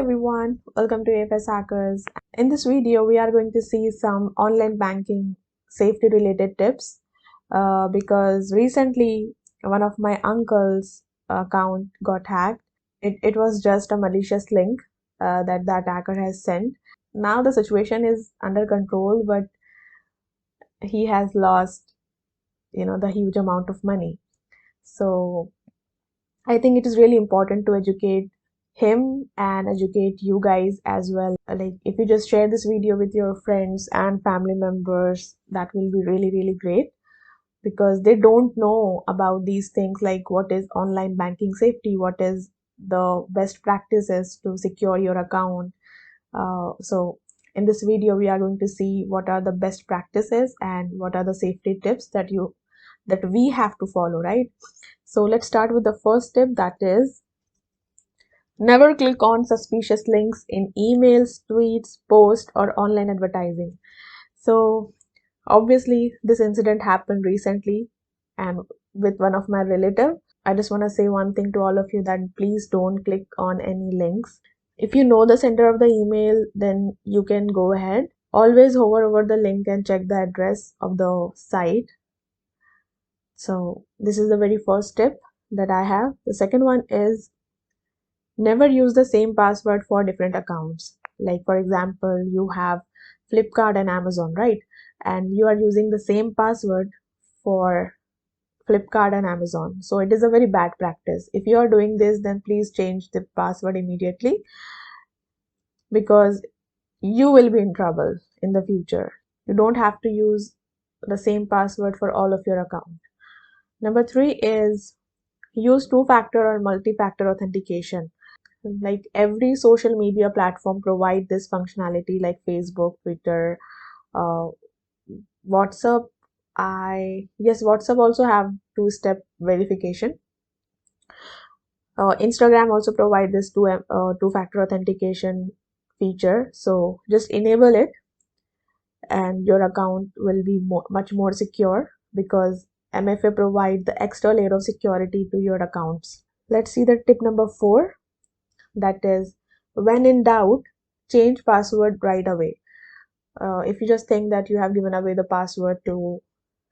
everyone, welcome to AFS Hackers. In this video, we are going to see some online banking safety related tips because recently one of my uncle's account got hacked. It was just a malicious link that hacker has sent. Now the situation is under control, but he has lost, the huge amount of money. So I think it is really important to educate him and educate you guys as well. Like if you just share this video with your friends and family members, that will be really great because they don't know about these things like what is online banking safety, what is the best practices to secure your account. So in this video, we are going to see what are the best practices and what are the safety tips that we have to follow, right? So let's start with the first tip, that is never click on suspicious links in emails, tweets, posts, or online advertising. So obviously this incident happened recently and with one of my relatives. I just want to say one thing to all of you, that please don't click on any links. If you know the sender of the email, then you can go ahead. Always hover over the link and check the address of the site. So this is the very first tip that I have. The second one is never use the same password for different accounts. Like for example, you have Flipkart and Amazon, right? And you are using the same password for Flipkart and Amazon. So it is a very bad practice. If you are doing this, then please change the password immediately because you will be in trouble in the future. You don't have to use the same password for all of your account. Number 3 is use two-factor or multi-factor authentication. Like every social media platform provide this functionality, like Facebook, Twitter, WhatsApp. WhatsApp also have two-step verification. Instagram also provide this two-factor authentication feature. So just enable it and your account will be much more secure because MFA provide the extra layer of security to your accounts. Let's see the tip number 4. That is, when in doubt, change password right away. If you just think that you have given away the password to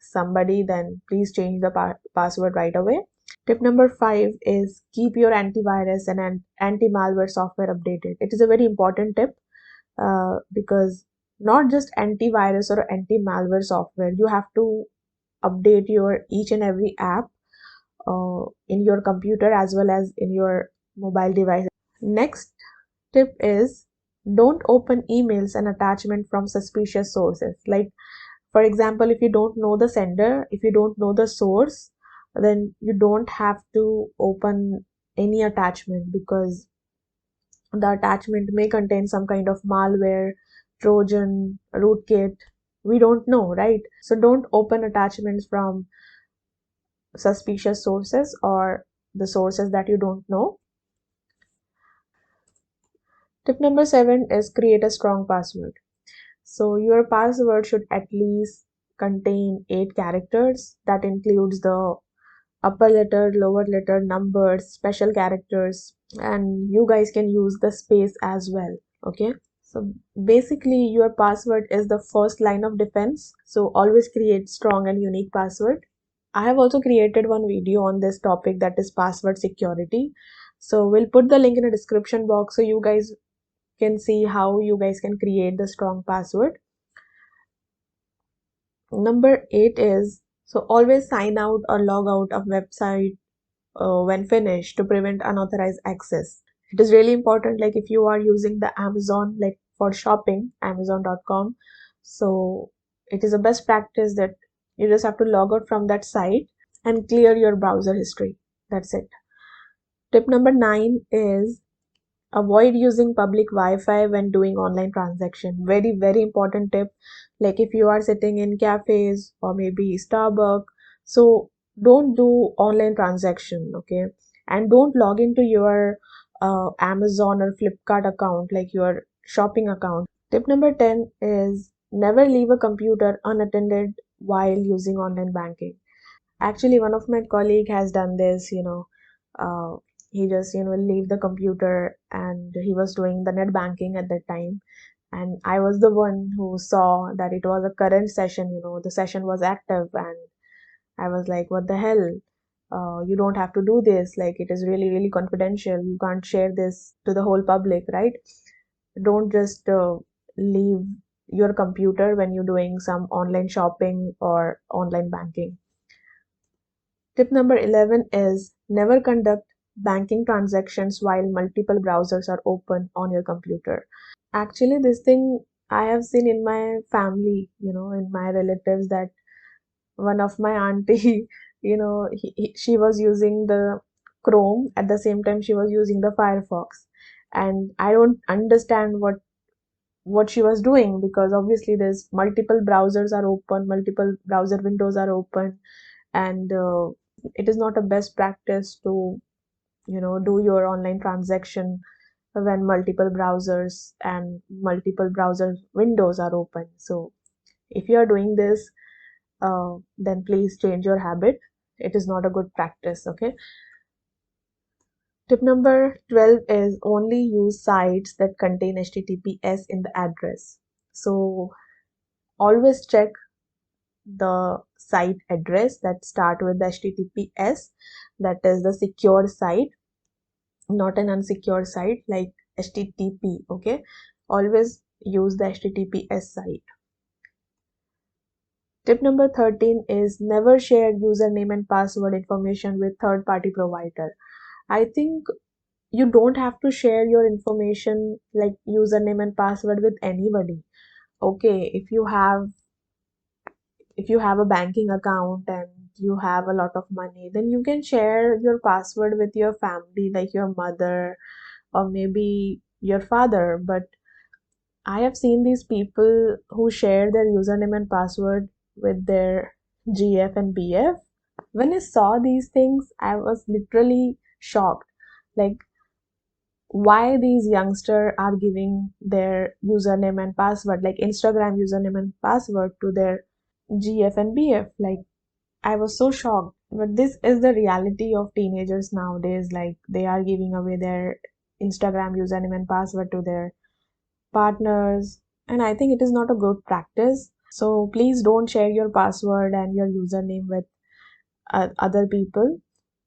somebody, then please change the password right away. Tip number 5 is keep your antivirus and anti-malware software updated. It is a very important tip because not just antivirus or anti-malware software, you have to update your each and every app in your computer as well as in your mobile device. Next tip is don't open emails and attachment from suspicious sources. Like for example, if you don't know the sender, if you don't know the source, then you don't have to open any attachment because the attachment may contain some kind of malware, Trojan, rootkit. We don't know, right? So don't open attachments from suspicious sources or the sources that you don't know. Tip number 7 is create a strong password. So your password should at least contain 8 characters. That includes the upper letter, lower letter, numbers, special characters, and you guys can use the space as well. Okay, so basically your password is the first line of defense, so always create strong and unique password. I have also created one video on this topic, that is password security, so we'll put the link in the description box so you guys can see how you guys can create the strong password. Number 8 is, so always sign out or log out of website when finished to prevent unauthorized access. It is really important, like if you are using the Amazon, like for shopping, amazon.com, so it is a best practice that you just have to log out from that site and clear your browser history. That's it. Tip number 9 is avoid using public Wi-Fi when doing online transaction. Very important tip. Like if you are sitting in cafes or maybe Starbucks, so don't do online transaction, okay? And don't log into your Amazon or Flipkart account, like your shopping account. Tip number 10 is never leave a computer unattended while using online banking. Actually, one of my colleague has done this, he just leave the computer, and he was doing the net banking at that time. And I was the one who saw that it was a current session, the session was active, and I was like, what the hell? You don't have to do this. Like, it is really, really confidential. You can't share this to the whole public, right? Don't just leave your computer when you're doing some online shopping or online banking. Tip number 11 is never conduct banking transactions while multiple browsers are open on your computer. Actually, this thing I have seen in my family, in my relatives, that one of my auntie, she was using the Chrome, at the same time she was using the Firefox. And I don't understand what she was doing, because obviously there's multiple browsers are open, multiple browser windows are open, and it is not a best practice to do your online transaction when multiple browsers and multiple browser windows are open. So if you are doing this, then please change your habit. It is not a good practice. Okay. Tip number 12 is only use sites that contain HTTPS in the address. So always check the site address that start with the HTTPS, that is the secure site, not an unsecure site like HTTP. Okay, always use the HTTPS site. Tip number 13 is never share username and password information with third-party provider. I think you don't have to share your information like username and password with anybody. Okay, if you have a banking account and you have a lot of money, then you can share your password with your family, like your mother or maybe your father. But I have seen these people who share their username and password with their GF and BF. When I saw these things, I was literally shocked. Like, why these youngsters are giving their username and password, like Instagram username and password, to their GF and BF. Like, I was so shocked. But this is the reality of teenagers nowadays. Like, they are giving away their Instagram username and password to their partners, and I think it is not a good practice. So please don't share your password and your username with other people.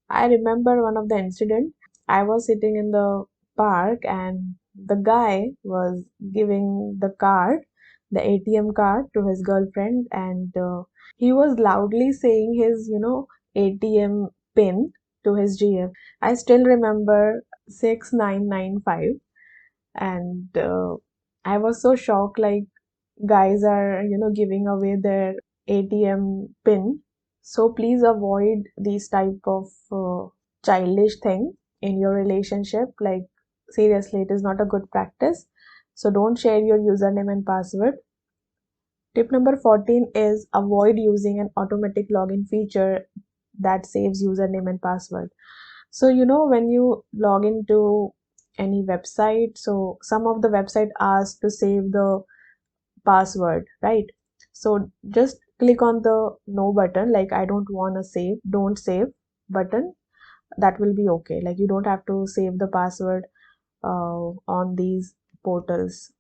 I remember one of the incident. I was sitting in the park, and the guy was giving the card, the ATM card, to his girlfriend, and he was loudly saying his ATM pin to his GF. I still remember 6995. And I was so shocked, like, guys are giving away their ATM pin. So please avoid these type of childish thing in your relationship. Like, seriously, it is not a good practice. So don't share your username and password. Tip number 14 is avoid using an automatic login feature that saves username and password. So, when you log into any website, so some of the website asks to save the password, right? So just click on the no button, like I don't want to save, don't save button. That will be okay. Like, you don't have to save the password on these portals.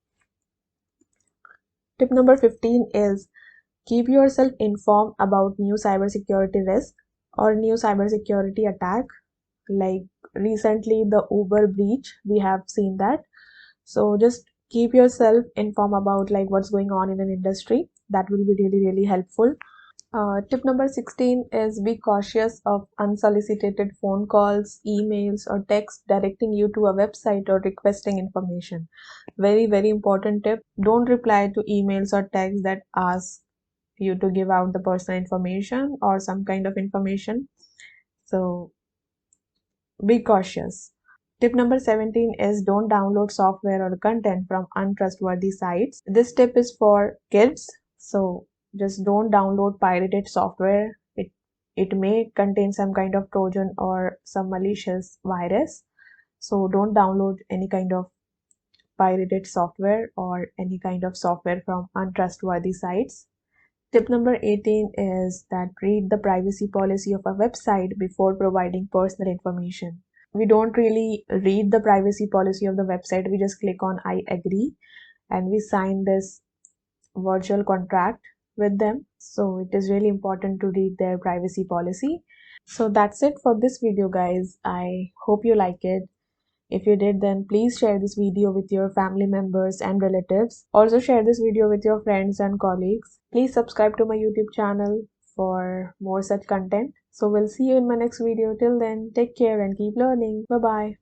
Tip number 15 is keep yourself informed about new cybersecurity risk or new cybersecurity attack. Like, recently the Uber breach, we have seen that. So just keep yourself informed about like what's going on in an industry. That will be really, really helpful. Tip number 16 is be cautious of unsolicited phone calls, emails, or text directing you to a website or requesting information. Very, very important tip. Don't reply to emails or texts that ask you to give out the personal information or some kind of information. So be cautious. Tip number 17 is don't download software or content from untrustworthy sites. This tip is for kids, so just don't download pirated software. It may contain some kind of Trojan or some malicious virus. So don't download any kind of pirated software or any kind of software from untrustworthy sites. Tip number 18 is that read the privacy policy of a website before providing personal information. we don't really read the privacy policy of the website. We just click on I agree and we sign this virtual contract with them. So it is really important to read their privacy policy. So that's it for this video, guys. I hope you like it. If you did, then please share this video with your family members and relatives. Also share this video with your friends and colleagues. Please subscribe to my YouTube channel for more such content. So we'll see you in my next video. Till then, take care and keep learning. Bye bye.